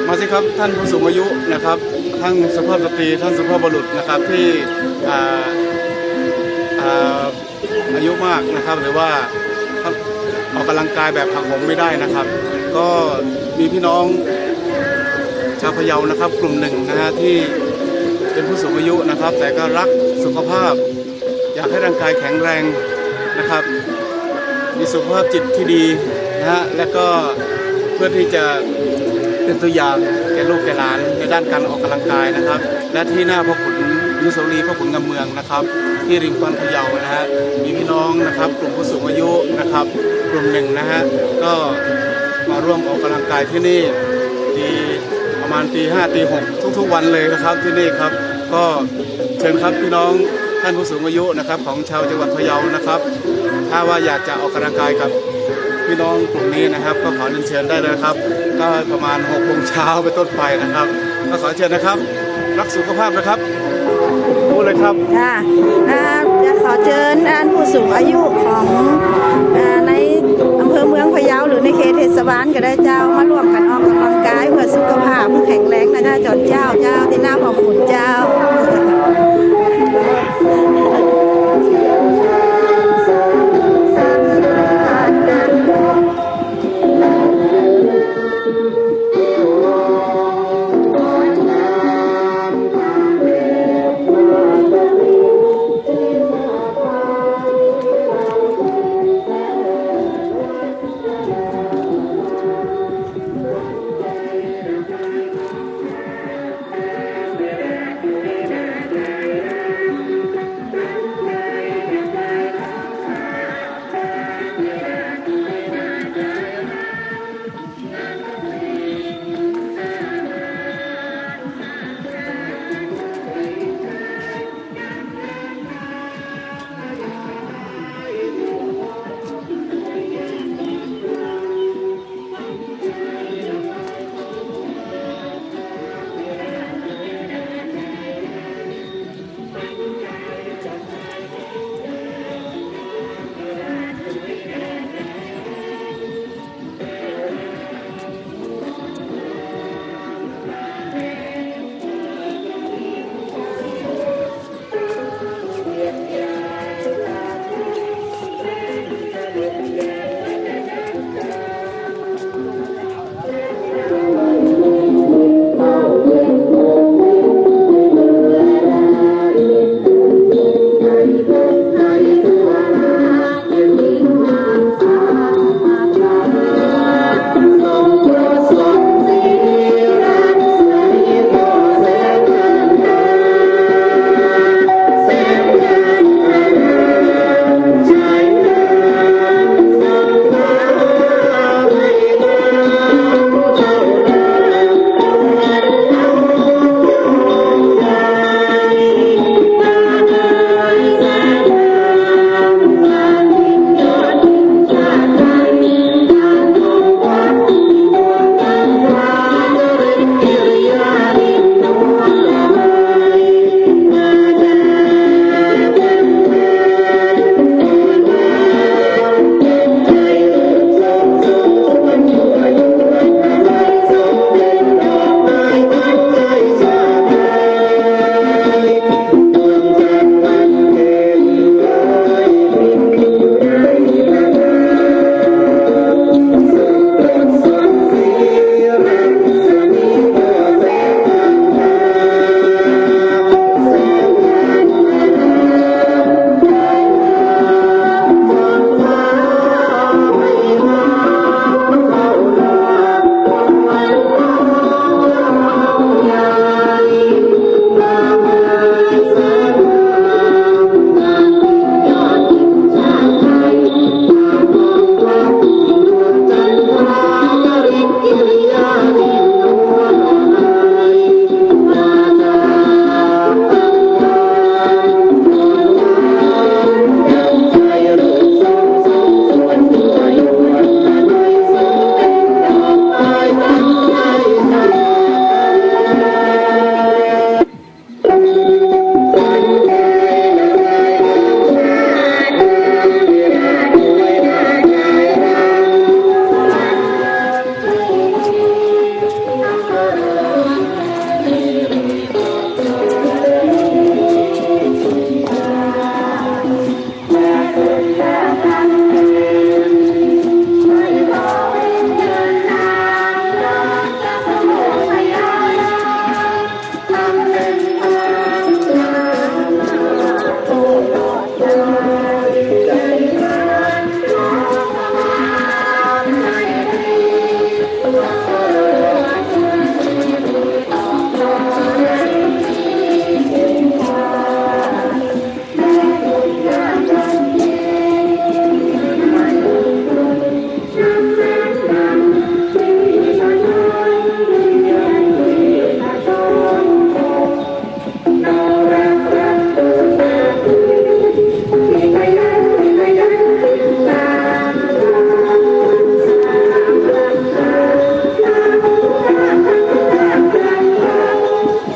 มาสิครับท่านผู้สูงอายุนะครับทั้งสุภาพสตรีท่านสุภาพบุรุษนะครับที่อ่าอายุมากนะครับหรือว่าออกกำลังกายแบบหักโหมไม่ได้นะครับก็มีพี่น้องชาวพะเยานะครับกลุ่มหนึ่งนะฮะที่เป็นผู้สูงอายุนะครับแต่ก็รักสุขภาพอยากให้ร่างกายแข็งแรงนะครับมีสุขภาพจิตที่ดีนะฮะและก็เพื่อที่จะเป็นตัวอย่างแก่ลูกแก่หลานในด้านการออกกำลังกายนะครับและที่หน้าพ่อขุนอนุสาวรีย์พ่อขุนงามเมืองนะครับที่ริมฝั่งพะเยานะฮะมีพี่น้องนะครับกลุ่มผู้สูงอายุนะครับกลุ่มหนึ่งนะฮะก็มาร่วมออกกำลังกายที่นี่ตีประมาณตี 5ตี 6ทุกๆวันเลยนะครับที่นี่ครับก็เชิญครับพี่น้องท่านผู้สูงอายุนะครับของชาวจังหวัดพะเยานะครับถ้าว่าอยากจะออกกำลังกายกับพี่น้องกลุ่มนี้นะครับก็ขอเรียนเชิญได้เลยครับก็ประมาณ6 โมงเช้าไปต้นไปนะครับก็ขอเชิญนะครับรักสุขภาพนะครับพูดเลยครับค่ะจะขอเชิญท่านผู้สูงอายุของในอำเภอเมืองพะเยาหรือในเขตเทศบาลก็ได้เจ้ามาร่วมกันออกก